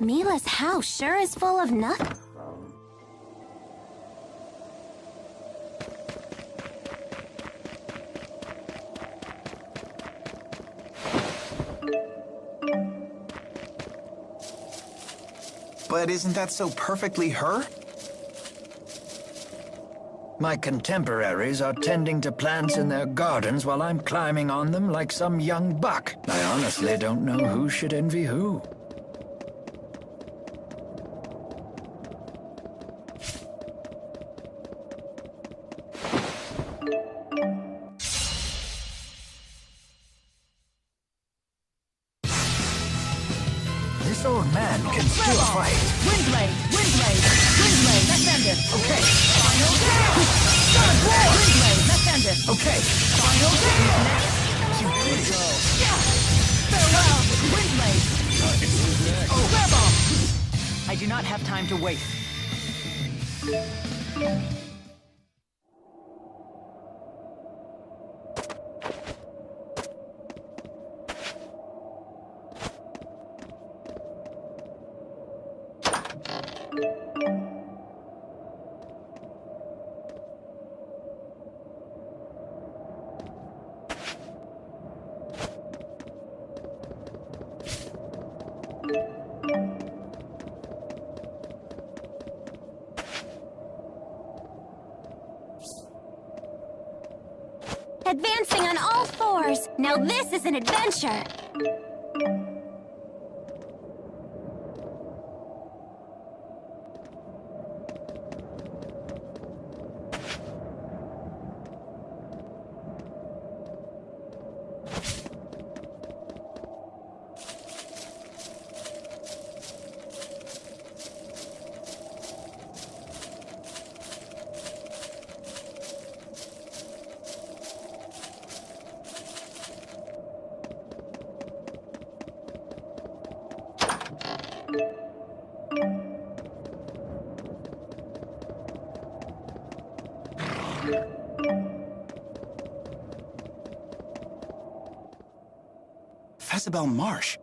Mila's house sure is full of nothing. But isn't that so perfectly her? My contemporaries are tending to plants in their gardens while I'm climbing on them like some young buck. I honestly don't know who should envy who. This old man can still fight. Windblade! Windblade! Windblade! Let's end it! Okay! Final down! Windblade! Let's end it! Okay! Final down! You did it. Farewell! Windblade! Oh, rebel! I do not have time to wait. Advancing on all fours. Now this is an adventure. Fezabel Marsh.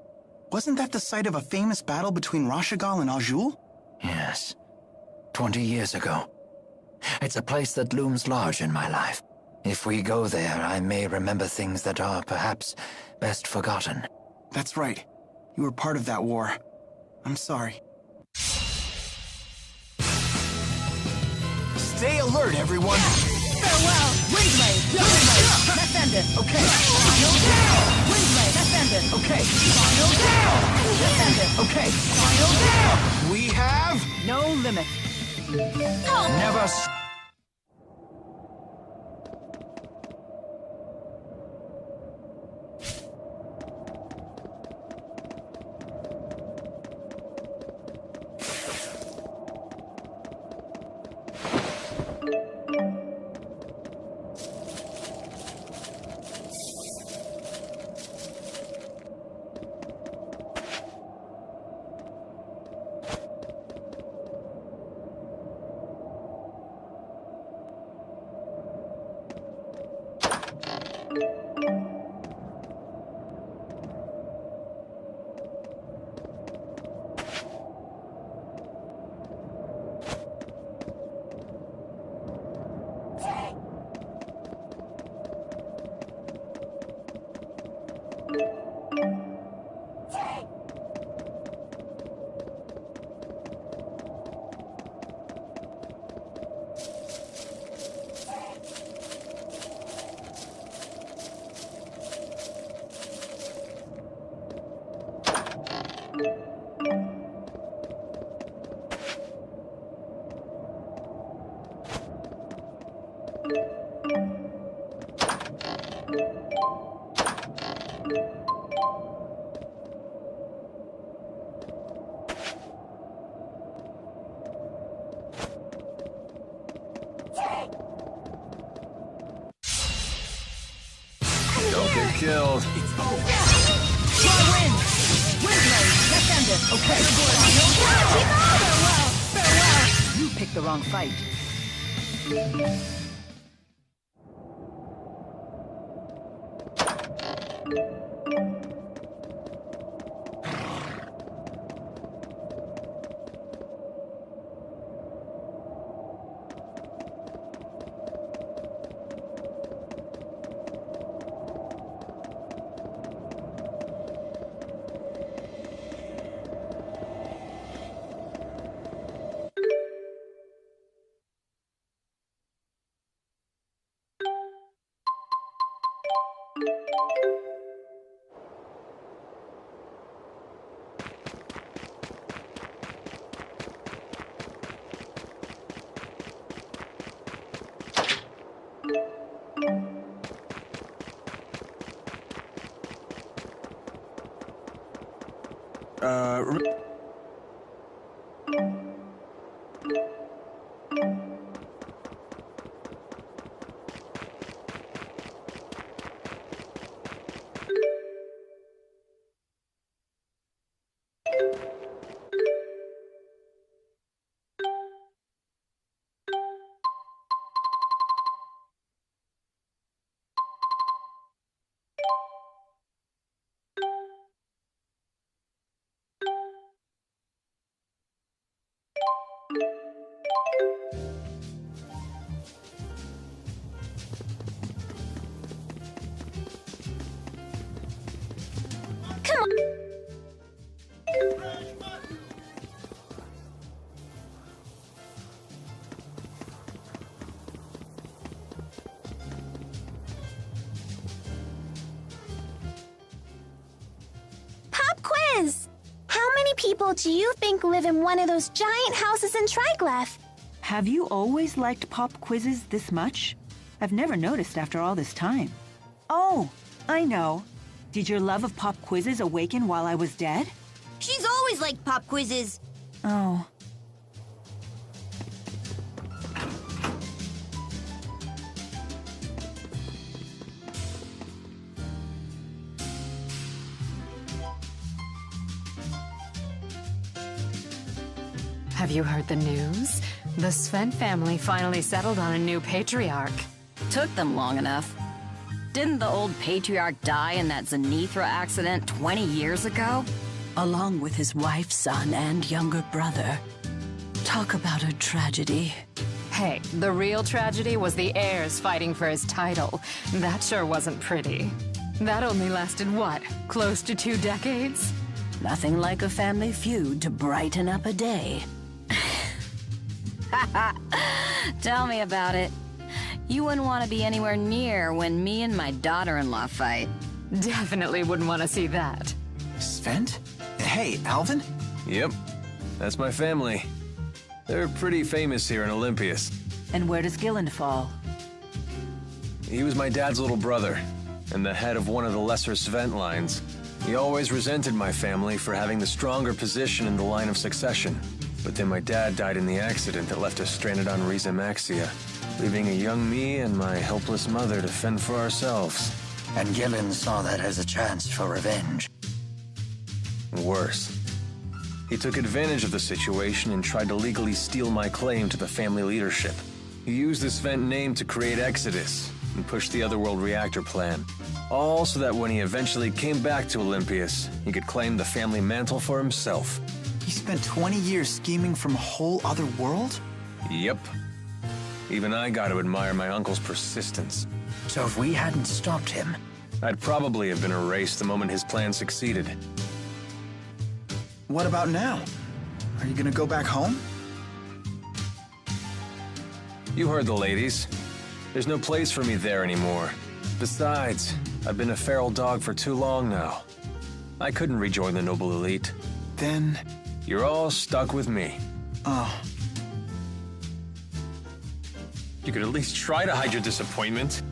Wasn't that the site of a famous battle between Rashagal and Azul? Yes. 20 years ago. It's a place that looms large in my life. If we go there, I may remember things that are perhaps best forgotten. That's right. You were part of that war. I'm sorry. Stay alert, everyone! Farewell! Windblade! Windblade! Let's end it! Okay! Final down! Windblade! Let's end it! Okay! Final down! Let's end it! Okay! Final down! We have... No limit. Never Don't get killed. Try wind! Windblade! Let's end it! Okay! the wrong fight. Pop quiz! How many people do you think live in one of those giant houses in Triglav? Have you always liked pop quizzes this much? I've never noticed after all this time. Oh, I know. Did your love of pop quizzes awaken while I was dead? She's always liked pop quizzes. Oh. Have you heard the news? The Sven family finally settled on a new patriarch. Took them long enough. Didn't the old patriarch die in that Zenithra accident 20 years ago? Along with his wife, son, and younger brother. Talk about a tragedy. Hey, the real tragedy was the heirs fighting for his title. That sure wasn't pretty. That only lasted, what, close to 2 decades? Nothing like a family feud to brighten up a day. Tell me about it. You wouldn't want to be anywhere near when me and my daughter-in-law fight. Definitely wouldn't want to see that. Sven? Hey, Alvin? Yep, that's my family. They're pretty famous here in Olympias. And where does Gilland fall? He was my dad's little brother, and the head of one of the lesser Sven lines. He always resented my family for having the stronger position in the line of succession. But then my dad died in the accident that left us stranded on Riza Maxia, leaving a young me and my helpless mother to fend for ourselves. And Gillen saw that as a chance for revenge. Worse. He took advantage of the situation and tried to legally steal my claim to the family leadership. He used the Sven name to create Exodus and push the Otherworld reactor plan. All so that when he eventually came back to Olympias, he could claim the family mantle for himself. He spent 20 years scheming from a whole other world? Yep. Even I got to admire my uncle's persistence. So if we hadn't stopped him... I'd probably have been erased the moment his plan succeeded. What about now? Are you gonna go back home? You heard the ladies. There's no place for me there anymore. Besides, I've been a feral dog for too long now. I couldn't rejoin the noble elite. Then... You're all stuck with me. Oh. You could at least try to hide your disappointment.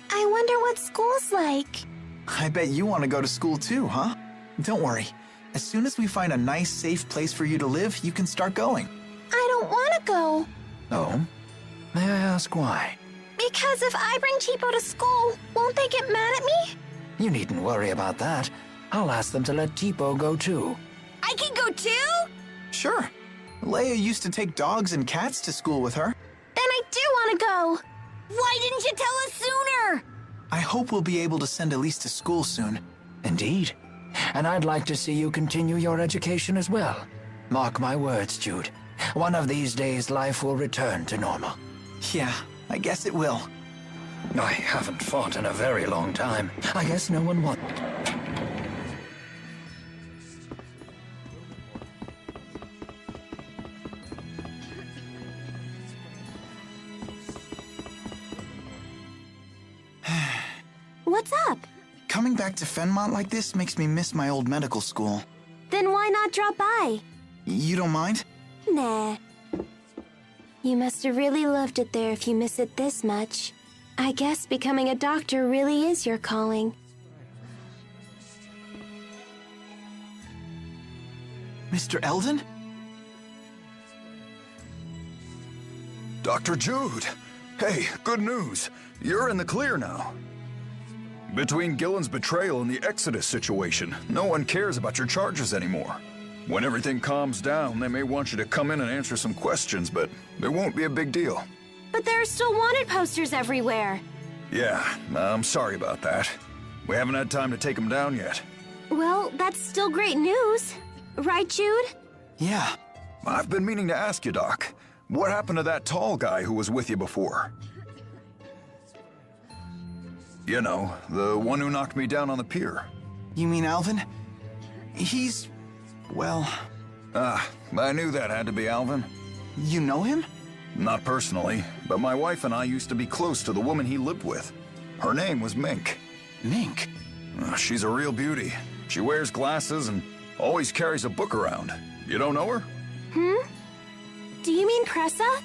I wonder what school's like. I bet you want to go to school too, huh? Don't worry. As soon as we find a nice, safe place for you to live, you can start going. I don't want to go. Oh? May I ask why? Because if I bring Tipo to school, won't they get mad at me? You needn't worry about that. I'll ask them to let Tipo go too. I can go too? Sure. Leia used to take dogs and cats to school with her. Then I do want to go. Why didn't you tell us sooner? I hope we'll be able to send Elise to school soon. Indeed. And I'd like to see you continue your education as well. Mark my words, Jude. One of these days, life will return to normal. Yeah, I guess it will. I haven't fought in a very long time. I guess no one wants... What's up? Coming back to Fenmont like this makes me miss my old medical school. Then why not drop by? You don't mind? Nah. You must have really loved it there if you miss it this much. I guess becoming a doctor really is your calling. Mr. Eldin? Dr. Jude! Hey, good news. You're in the clear now. Between Gillen's betrayal and the Exodus situation, no one cares about your charges anymore. When everything calms down, they may want you to come in and answer some questions, but it won't be a big deal. But there are still wanted posters everywhere. Yeah, I'm sorry about that. We haven't had time to take them down yet. Well, that's still great news. Right, Jude? Yeah. I've been meaning to ask you, Doc. What happened to that tall guy who was with you before? You know, the one who knocked me down on the pier. You mean Alvin? He's... well... I knew that had to be Alvin. You know him? Not personally, but my wife and I used to be close to the woman he lived with. Her name was Mink. Mink? She's a real beauty. She wears glasses and always carries a book around. You don't know her? Do you mean Pressa?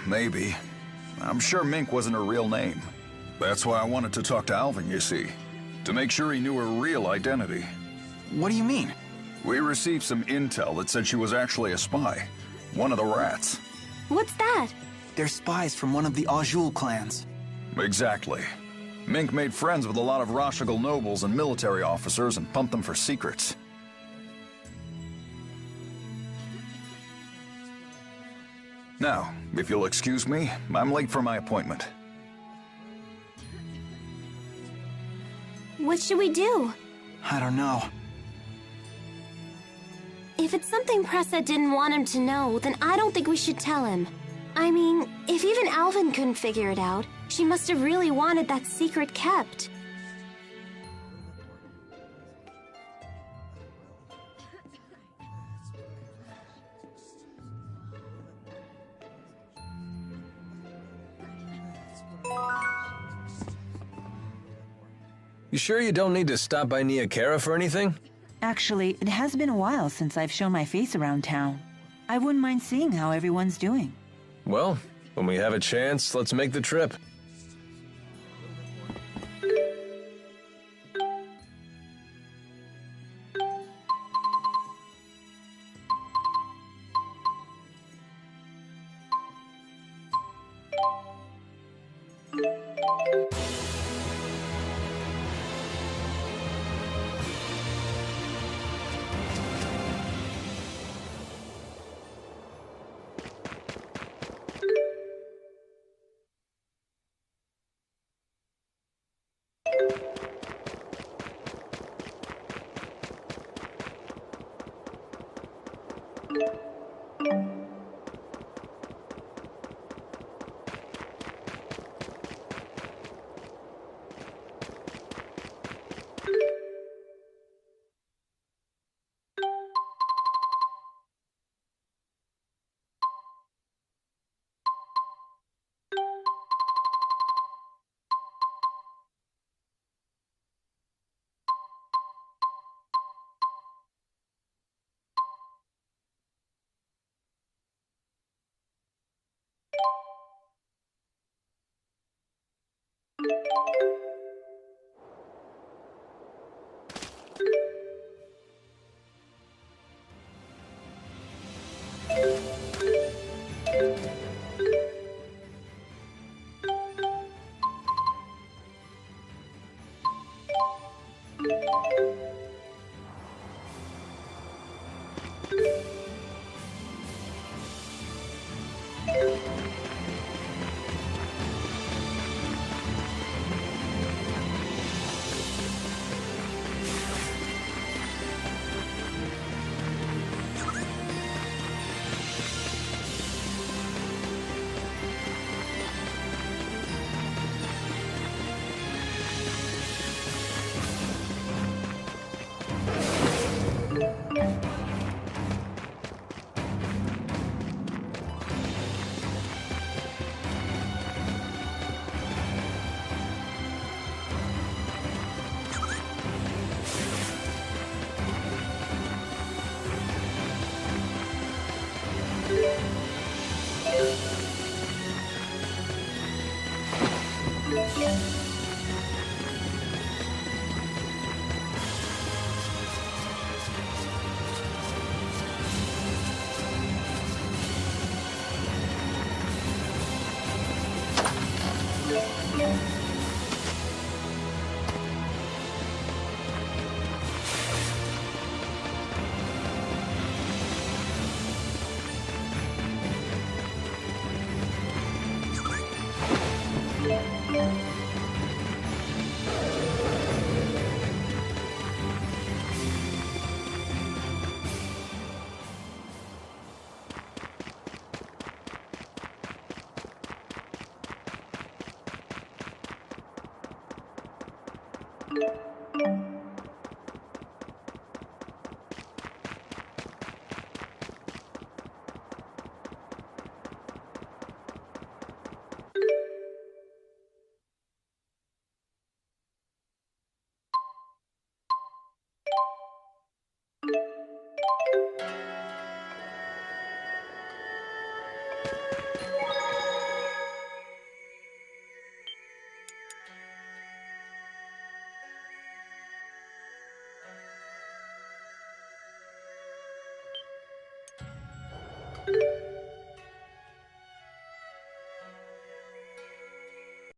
Maybe. I'm sure Mink wasn't her real name. That's why I wanted to talk to Alvin, you see. To make sure he knew her real identity. What do you mean? We received some intel that said she was actually a spy. One of the rats. What's that? They're spies from one of the Azul clans. Exactly. Mink made friends with a lot of Rashagal nobles and military officers and pumped them for secrets. Now, if you'll excuse me, I'm late for my appointment. What should we do? I don't know. If it's something Pressa didn't want him to know, then I don't think we should tell him. I mean, if even Alvin couldn't figure it out, she must have really wanted that secret kept. You sure you don't need to stop by Niakara for anything? Actually, it has been a while since I've shown my face around town. I wouldn't mind seeing how everyone's doing. Well, when we have a chance, let's make the trip.